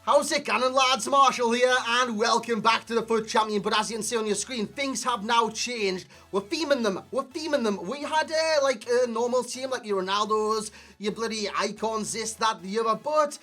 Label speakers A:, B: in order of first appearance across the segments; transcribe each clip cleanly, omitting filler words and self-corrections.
A: How's it going, lads? Marshall here, and welcome back to the FUT Champion. But as you can see on your screen, things have now changed. We're theming them. We had like a normal team, like your Ronaldos, your bloody icons, this, that, the other, but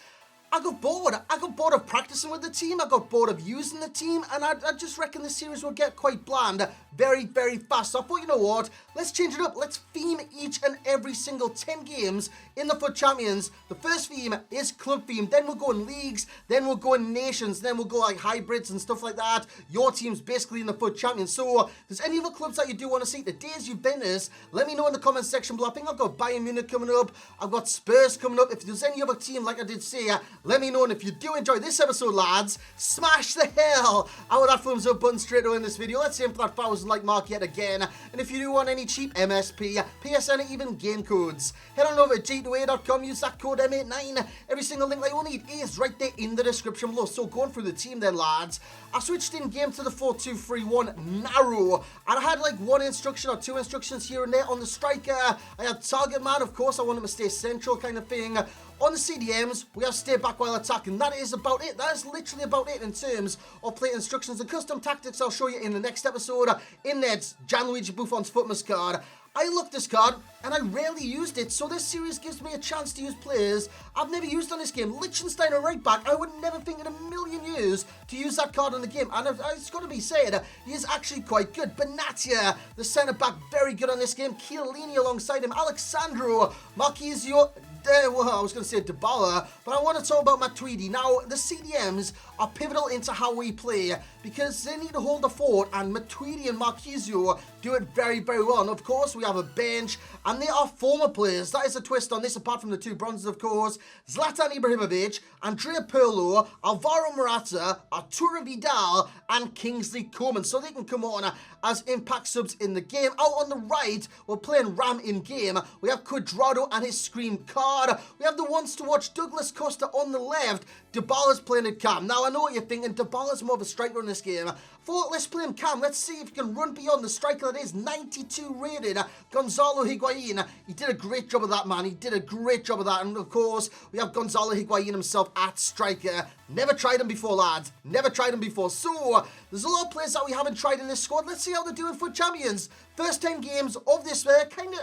A: I got bored. I got bored of practicing with the team. I got bored of using the team, and I just reckon the series will get quite bland very, very fast. So I thought, you know what? Let's change it up. Let's theme each and every single 10 games in the FUT Champions. The first theme is club theme. Then we'll go in leagues. Then we'll go in nations. Then we'll go like hybrids and stuff like that. Your team's basically in the FUT Champions. So if there's any other clubs that you do want to see, the days you've been is, let me know in the comments section below. I think I've got Bayern Munich coming up. I've got Spurs coming up. If there's any other team, like I did say, let me know. And if you do enjoy this episode, lads, smash the hell out of that thumbs up button straight away in this video. Let's aim for that 1,000 like mark yet again. And if you do want any cheap MSP, PSN, even game codes, head on over to g2a.com, use that code M89. Every single link that you will need is right there in the description below. So going through the team then, lads, I switched in game to the 4-2-3-1 narrow, and I had like one instruction or two instructions here and there. On the striker, I had target man, of course. I want him to stay central kind of thing. On the CDMs, we have stay back while attacking. That is about it. That is literally about it in terms of play instructions and custom tactics. I'll show you in the next episode. In Ned's Gianluigi Buffon's Footmas card. I looked this card, and I rarely used it, so this series gives me a chance to use players I've never used on this game. Liechtenstein, a right back, I would never think in a million years to use that card on the game, and it's got to be said, he is actually quite good. Benatia, the centre back, very good on this game. Chiellini alongside him, Alexandro, Marquisio, well, I was going to say Dybala, but I want to talk about Matuidi. Now, the CDMs are pivotal into how we play because they need to hold the fort, and Matuidi and Marquisio do it very, very well. And of course, we have a bench, and they are former players. That is a twist on this, apart from the two bronzes, of course. Zlatan Ibrahimovic, Andrea Pirlo, Alvaro Morata, Arturo Vidal, and Kingsley Coman. So they can come on as impact subs in the game. Out on the right, we're playing Ram in game. We have Cuadrado and his Scream card. We have the ones to watch, Douglas Costa on the left. Dybala's playing at cam. Now, I know what you're thinking. Dybala's more of a striker in this game. Thought, let's play him cam. Let's see if he can run beyond the striker that is 92 rated. Gonzalo Higuain. He did a great job of that, man. He did a great job of that. And, of course, we have Gonzalo Higuain himself at striker. Never tried him before, lads. Never tried him before. So, there's a lot of players that we haven't tried in this squad. Let's see how they're doing for Champions. First 10 games of this kind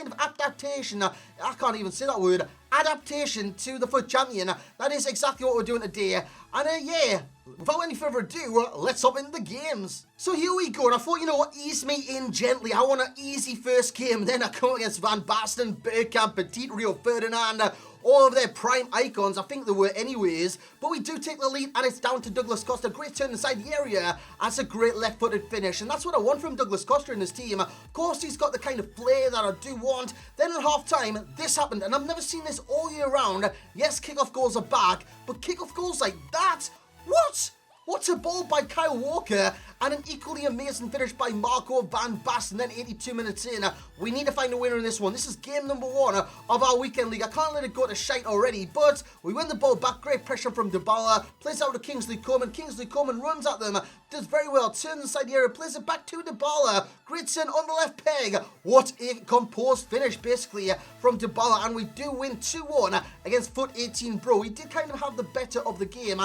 A: of adaptation. I can't even say that word. Adaptation to the FUT Champion. That is exactly what we're doing today. And yeah, without any further ado, let's hop into the games. So here we go, and I thought, you know what, ease me in gently. I want an easy first game. Then I come against Van Basten, Bergkamp, Petit, Rio Ferdinand, all of their prime icons. I think they were anyways. But we do take the lead, and it's down to Douglas Costa. Great turn inside the area. That's a great left-footed finish, and that's what I want from Douglas Costa in this team. Of course, he's got the kind of flair that I do want. Then at half-time, this happened, and I've never seen this all year round. Yes, kick-off goals are back, but kick-off goals like that? What? What's a ball by Kyle Walker and an equally amazing finish by Marco Van Basten. Then 82 minutes in, we need to find a winner in this one. This is game number 1 of our weekend league. I can't let it go to shite already, but we win the ball back. Great pressure from Dybala. Plays out to Kingsley Coman. Kingsley Coman runs at them. Does very well. Turns inside the area. Plays it back to Dybala. Great turn on the left peg. What a composed finish, basically, from Dybala. And we do win 2-1 against FUT 18 Bro. We did kind of have the better of the game,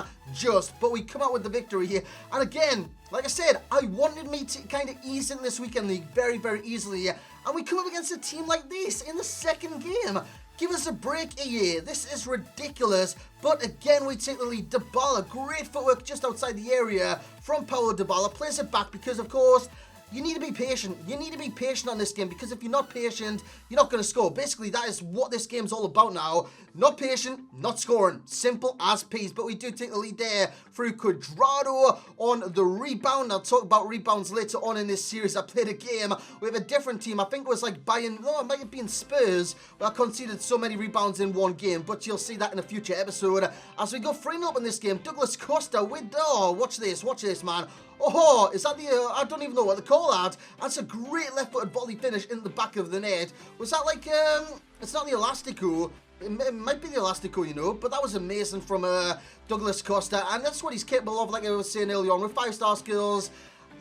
A: but we come out with the victory here. And again, like I said, I wanted me to kind of ease in this weekend league very, very easily. And we come up against a team like this in the second game. Give us a break here. This is ridiculous. But again, we take the lead. Dybala, great footwork just outside the area from Paulo Dybala. Plays it back because, of course, you need to be patient. You need to be patient on this game because if you're not patient, you're not going to score. Basically, that is what this game's all about now. Not patient, not scoring. Simple as peas. But we do take the lead there through Cuadrado on the rebound. I'll talk about rebounds later on in this series. I played a game with a different team. I think it was like Bayern, no, it might have been Spurs, where I conceded so many rebounds in one game. But you'll see that in a future episode. As we go 3-0 up in this game, Douglas Costa with, oh, watch this, man. Oh, is that the, I don't even know what to call that. That's a great left-footed volley finish in the back of the net. Was that like, it's not the Elastico. It might be the Elastico, you know, but that was amazing from Douglas Costa, and that's what he's capable of, like I was saying earlier on, with 5-star skills.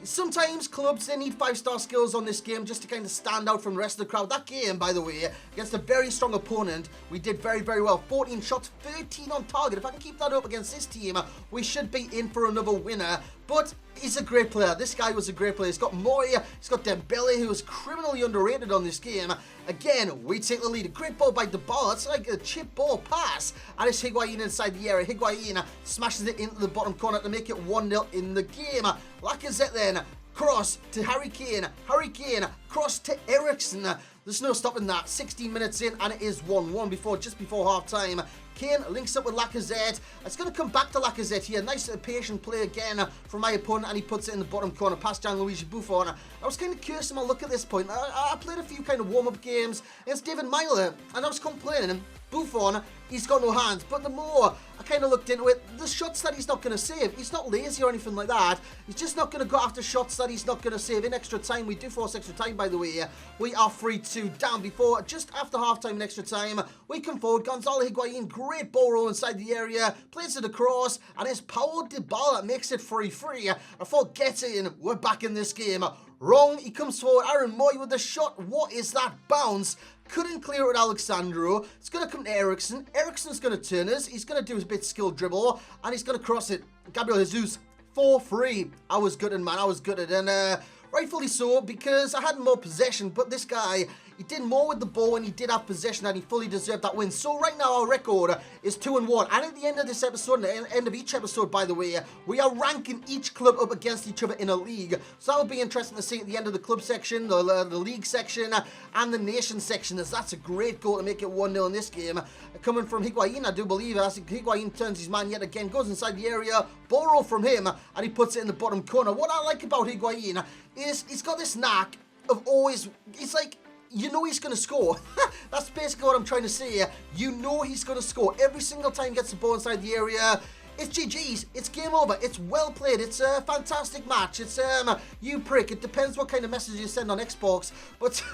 A: Sometimes clubs, they need 5-star skills on this game just to kind of stand out from the rest of the crowd. That game, by the way, against a very strong opponent, we did very, very well. 14 shots, 13 on target. If I can keep that up against this team, we should be in for another winner. But he's a great player. This guy was a great player. He's got Moya, he's got Dybala, who is criminally underrated on this game. Again, we take the lead. A great ball by Dybala. It's like a chip ball pass. And it's Higuain inside the area. Higuain smashes it into the bottom corner to make it 1-0 in the game. Lacazette then, cross to Harry Kane. Harry Kane, cross to Eriksen. There's no stopping that. 16 minutes in, and it is 1-1 just before half-time. Kane links up with Lacazette. It's going to come back to Lacazette here. Nice patient play again from my opponent, and he puts it in the bottom corner past Gianluigi Buffon. I was kind of cursing my luck at this point. I played a few kind of warm-up games against David Myler, and I was complaining. Buffon, he's got no hands, but the more I kind of looked into it, the shots that he's not going to save, he's not lazy or anything like that. He's just not going to go after shots that he's not going to save. In extra time, we do force extra time, by the way. We are 3-2 down before, just after half-time in extra time. We come forward, Gonzalo Higuain, great ball roll inside the area, plays it across, and it's Paulo Dybala makes it 3-3. I thought, get in, we're back in this game. Wrong, he comes forward, Aaron Moy with the shot. What is that bounce? Couldn't clear it with Alexandro. It's going to come to Eriksen. Eriksen's going to turn us. He's going to do his bit skill dribble, and he's going to cross it. Gabriel Jesus, 4-3. I was gutted, man. I was gutted, and rightfully so, because I had more possession, but this guy, he did more with the ball when he did have possession, and he fully deserved that win. So right now our record is 2-1, and at the end of this episode, and at the end of each episode, by the way, we are ranking each club up against each other in a league. So that will be interesting to see at the end of the club section, the league section, and the nation section, as that's a great goal to make it 1-0 in this game. Coming from Higuain, I do believe, as Higuain turns his man yet again, goes inside the area, ball roll from him, and he puts it in the bottom corner. What I like about Higuain is he's got this knack of always, it's like, you know he's going to score. That's basically what I'm trying to say. You know he's going to score. Every single time he gets the ball inside the area, it's GG's. It's game over. It's well played. It's a fantastic match. It's, you prick. It depends what kind of message you send on Xbox. But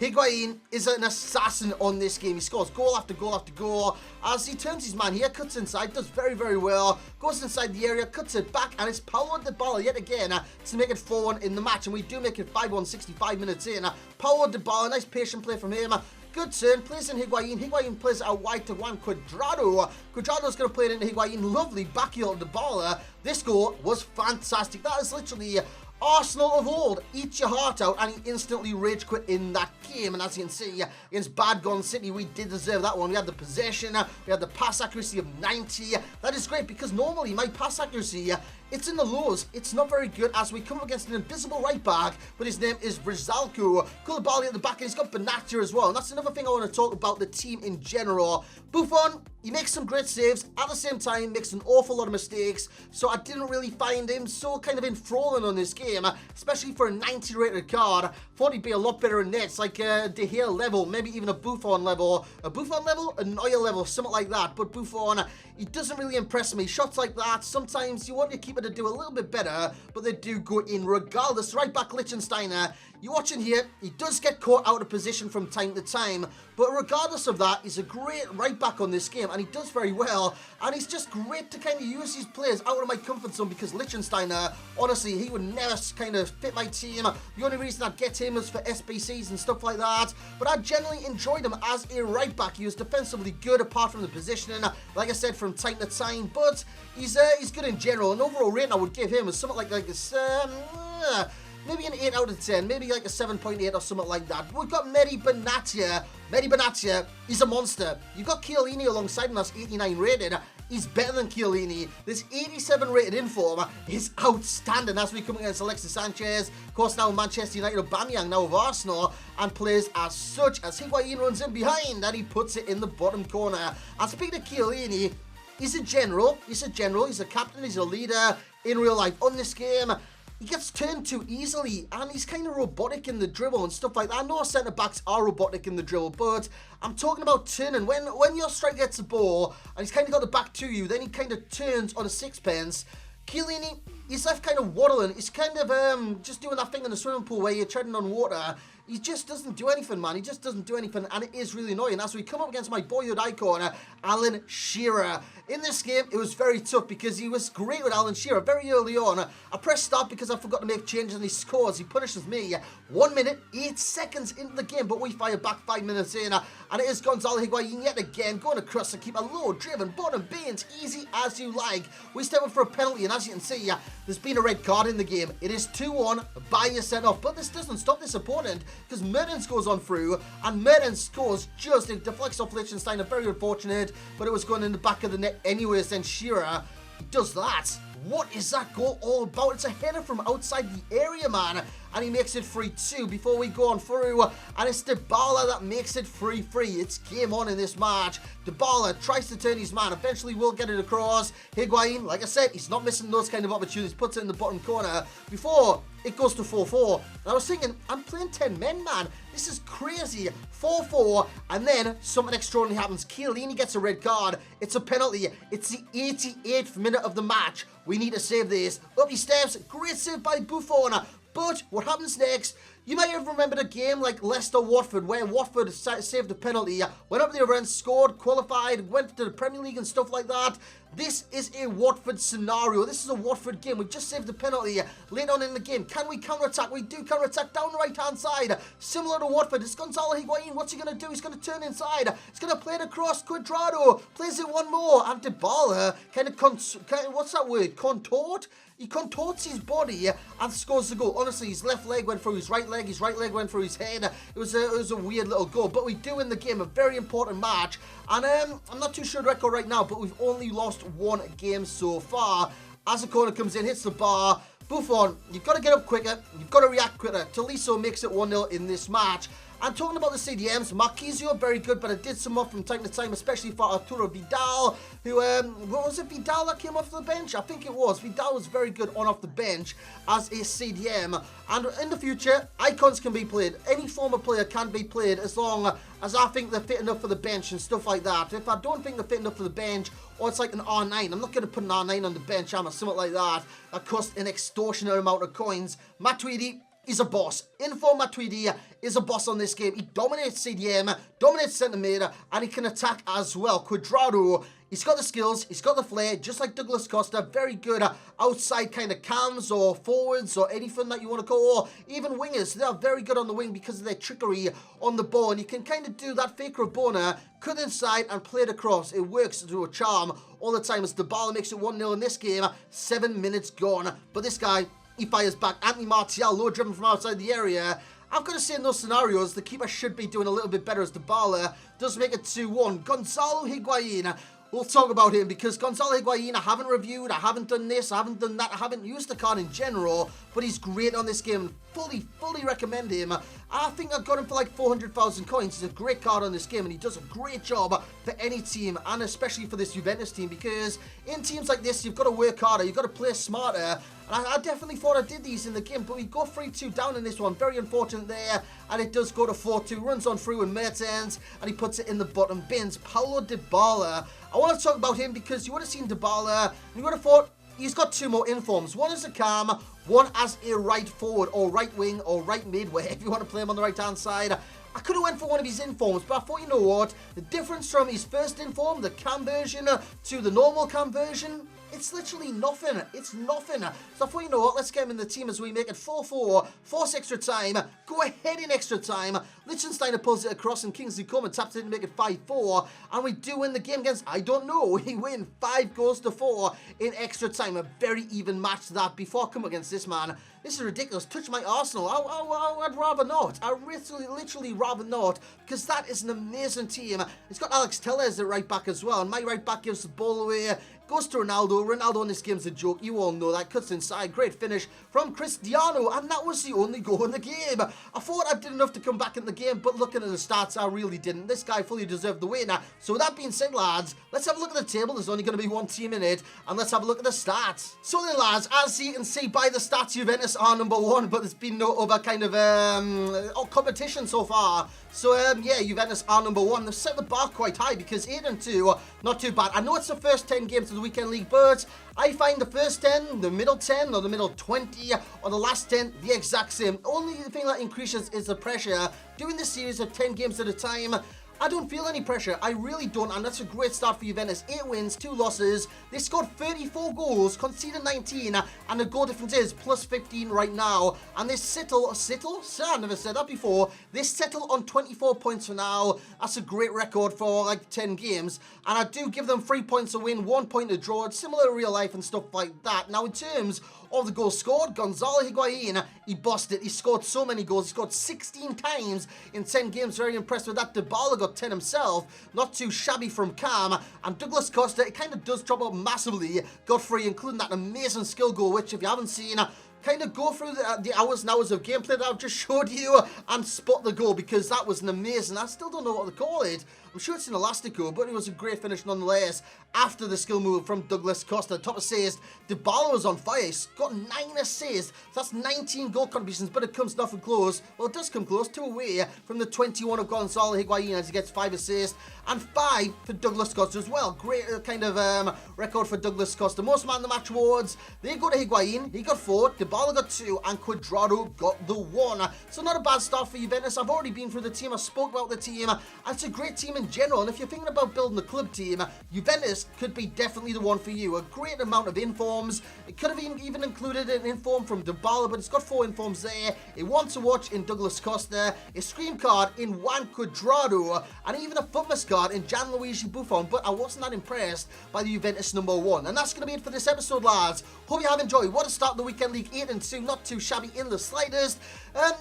A: Higuain is an assassin on this game. He scores goal after goal after goal. As he turns his man here, cuts inside, does very, very well. Goes inside the area, cuts it back, and it's Paulo Dybala yet again to make it 4-1 in the match. And we do make it 5-1, 65 minutes in. Paulo Dybala, nice patient play from him. Good turn, plays in Higuain. Higuain plays out wide to Juan Cuadrado. Cuadrado's going to play it into Higuain. Lovely back heel to Dybala. This goal was fantastic. That is literally Arsenal of old. Eat your heart out, and he instantly rage quit in that game. And as you can see, against Bad Gun City, we did deserve that one. We had the possession, we had the pass accuracy of 90. That is great, because normally my pass accuracy, it's in the lows. It's not very good, as we come up against an invisible right back, but his name is Rizalco. Koulibaly at the back, and he's got Benatia as well. And that's another thing I want to talk about the team in general. Buffon, he makes some great saves, at the same time makes an awful lot of mistakes, so I didn't really find him so kind of enthralling on this game, especially for a 90 rated card. Thought he'd be a lot better in nets, like a De Gea level, maybe even a Buffon level, a Neuer level, something like that. But Buffon, he doesn't really impress me. Shots like that, sometimes you want your keeper to do a little bit better, but they do go in regardless. Right back Lichtsteiner, you're watching here, he does get caught out of position from time to time, but regardless of that, he's a great right back on this game, and he does very well, and he's just great to kind of use these players out of my comfort zone, because Lichtsteiner, honestly, he would never kind of fit my team. The only reason I'd get him is for SBCs and stuff like that, but I generally enjoyed him as a right back. He was defensively good apart from the positioning, like I said, from time to time, but he's good in general. An overall rating I would give him is something like a maybe an 8 out of 10, maybe like a 7.8 or something like that. We've got Mehdi Benatia. Mehdi Benatia, he's a monster. You've got Chiellini alongside him, that's 89 rated. He's better than Chiellini. This 87 rated inform is outstanding as we come against Alexis Sanchez. Of course, now Manchester United, Aubameyang now of Arsenal, and plays as such as Higuain runs in behind, and he puts it in the bottom corner. And speaking of Chiellini, he's a general, he's a captain, he's a leader in real life. On this game, he gets turned too easily, and he's kind of robotic in the dribble and stuff like that. I know centre-backs are robotic in the dribble, but I'm talking about turning. When your striker gets the ball, and he's kind of got the back to you, then he kind of turns on a sixpence. Chiellini, he's left kind of waddling. He's kind of just doing that thing in the swimming pool where you're treading on water. He just doesn't do anything, man. He just doesn't do anything, and it is really annoying. As we come up against my boyhood icon, Alan Shearer. In this game, it was very tough because he was great with Alan Shearer very early on. I pressed start because I forgot to make changes and he scores. He punishes me 1 minute, 8 seconds into the game, but we fire back 5 minutes in. And it is Gonzalo Higuain yet again, going across to keep a low, driven, bottom bins, easy as you like. We step up for a penalty, and as you can see, there's been a red card in the game. It is 2-1, Bayer sent off, but this doesn't stop this opponent because Mertens goes on through, and Mertens scores just, it deflects off Liechtenstein, very unfortunate, but it was going in the back of the net anyways. Then Shearer does that. What is that goal all about? It's a header from outside the area, man. And he makes it 3-2 before we go on through. And it's Dybala that makes it 3-3. It's game on in this match. Dybala tries to turn his man. Eventually will get it across. Higuain, like I said, he's not missing those kind of opportunities. Puts it in the bottom corner before it goes to 4-4. And I was thinking, I'm playing 10 men, man. This is crazy. 4-4. And then something extraordinary happens. Chiellini gets a red card. It's a penalty. It's the 88th minute of the match. We need to save this. Up he steps. Great save by Buffon. But what happens next? You might have remembered a game like Leicester-Watford where Watford saved a penalty, went up the other end, scored, qualified, went to the Premier League and stuff like that. This is a Watford scenario. This is a Watford game. We just saved the penalty late on in the game. Can we counter-attack? We do counter-attack down the right-hand side. Similar to Watford, it's Gonzalo Higuain. What's he going to do? He's going to turn inside. He's going to play it across. Cuadrado plays it one more. And Dybala kind of what's that word? Contort? He contorts his body and scores the goal. Honestly, his left leg went through his right leg went through his head. It was a weird little goal, but we do win the game, a very important match. And I'm not too sure the record right now, but we've only lost one game so far. As the corner comes in, hits the bar. Buffon, you've got to get up quicker. You've got to react quicker. Laszlo makes it 1-0 in this match. And talking about the CDMs, Marquisio, very good, but I did some off from time to time, especially for Arturo Vidal, who, what was it, Vidal that came off the bench? I think it was. Vidal was very good on off the bench as a CDM. And in the future, icons can be played. Any former player can be played as long as I think they're fit enough for the bench and stuff like that. If I don't think they're fit enough for the bench, or it's like an R9, I'm not going to put an R9 on the bench, am I? Something like that. That costs an extortionate amount of coins. Matuidi is a boss. Inform Matuidi is a boss on this game. He dominates CDM, dominates centre mid, and he can attack as well. Cuadrado, he's got the skills, he's got the flair, just like Douglas Costa. Very good outside kind of cams or forwards or anything that you want to call, or even wingers. They are very good on the wing because of their trickery on the ball. And you can kind of do that fake Rabona, cut inside and play it across. It works to a charm all the time as Dybala makes it 1-0 in this game. 7 minutes gone. But this guy, he fires back. Anthony Martial, low driven from outside the area. I've got to say in those scenarios, the keeper should be doing a little bit better as Dybala does make it 2-1. Gonzalo Higuain, we'll talk about him because Gonzalo Higuain, I haven't reviewed, I haven't done this, I haven't done that, I haven't used the card in general, but he's great on this game. Fully recommend him. I think I got him for like 400,000 coins. He's a great card on this game and he does a great job for any team and especially for this Juventus team because in teams like this, you've got to work harder, you've got to play smarter. And I definitely thought I did these in the game, but we go 3-2 down in this one. Very unfortunate there. And it does go to 4-2. Runs on through and Mertens, and he puts it in the bottom bins. Paulo Dybala. I want to talk about him because you would have seen Dybala, and you would have thought he's got two more informs. One as a cam, one as a right forward, or right wing, or right mid, wherever you want to play him on the right-hand side. I could have went for one of his informs, but I thought, you know what? The difference from his first inform, the cam version, to the normal cam version, it's literally nothing. It's nothing. So I thought, you know what, let's get him in the team as we make it 4-4. Force extra time. Go ahead in extra time. Liechtenstein pulls it across and Kingsley Coman taps it to make it 5-4. And we do win the game against, I don't know, we win 5-4 in extra time. A very even match that. Before I come against this man, this is ridiculous. Touch my Arsenal. I'd rather not. I literally rather not because that is an amazing team. It's got Alex Telles at right back as well. And my right back gives the ball away. Goes to Ronaldo. Ronaldo in this game's a joke. You all know that. Cuts inside. Great finish from Cristiano. And that was the only goal in the game. I thought I did enough to come back in the game. But looking at the stats, I really didn't. This guy fully deserved the win. So with that being said, lads, let's have a look at the table. There's only going to be one team in it. And let's have a look at the stats. So then, lads, as you can see by the stats, Juventus are number one. But there's been no other kind of competition so far. So, yeah, Juventus are number one. They've set the bar quite high because 8-2, not too bad. I know it's the first 10 games of the weekend league, but I find the first 10, the middle 10, or the middle 20, or the last 10, the exact same. Only thing that increases is the pressure. Doing this series of 10 games at a time, I don't feel any pressure. I really don't, and that's a great start for Juventus. 8 wins, 2 losses. They scored 34 goals, conceded 19, and the goal difference is plus 15 right now. And they settle? I never said that before. They settle on 24 points for now. That's a great record for like 10 games. And I do give them 3 points a win, 1 point a draw. It's similar to real life and stuff like that. Now, in terms of the goals scored, Gonzalo Higuain, he bossed it. He scored so many goals. He scored 16 times in 10 games. Very impressed with that. Dybala got 10 himself. Not too shabby from Cam. And Douglas Costa, it kind of does drop up massively. Got 3, including that amazing skill goal, which if you haven't seen, kind of go through the hours and hours of gameplay that I've just showed you and spot the goal, because that was an amazing, I still don't know what to call it. I'm sure it's an elastico, but it was a great finish nonetheless after the skill move from Douglas Costa. Top assist, Dybala was on fire. He's got 9 assists. So that's 19 goal contributions, but it comes nothing close. Well, it does come close, 2 away from the 21 of Gonzalo Higuain as he gets 5 assists and 5 for Douglas Costa as well. Great kind of record for Douglas Costa. Most man of the match awards, they go to Higuain. He got 4, Dybala got 2, and Cuadrado got the 1. So not a bad start for Juventus. I've already been through the team. I spoke about the team. It's a great team in general, and if you're thinking about building a club team, Juventus could be definitely the one for you. A great amount of informs. It could have even included an inform from Dybala, but it's got 4 informs there. A one to watch in Douglas Costa, a scream card in Juan Cuadrado, and even a footmas card in Gianluigi Buffon, but I wasn't that impressed by the Juventus number 1. And that's going to be it for this episode, lads. Hope you have enjoyed. What a start the weekend league, 8-2, not too shabby in the slightest.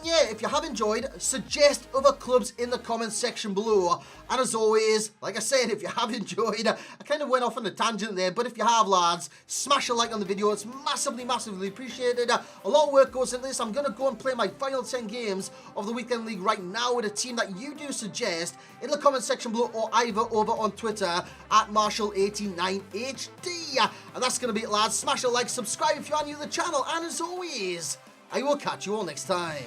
A: Yeah, if you have enjoyed, suggest other clubs in the comments section below. And as always, like I said, if you have enjoyed, I kind of went off on a tangent there, but if you have, lads, smash a like on the video. It's massively, massively appreciated. A lot of work goes into this. I'm going to go and play my final 10 games of the weekend league right now with a team that you do suggest in the comment section below, or either over on Twitter at Marshall89HD. And that's going to be it, lads. Smash a like, subscribe if you are new to the channel, and as always, I will catch you all next time.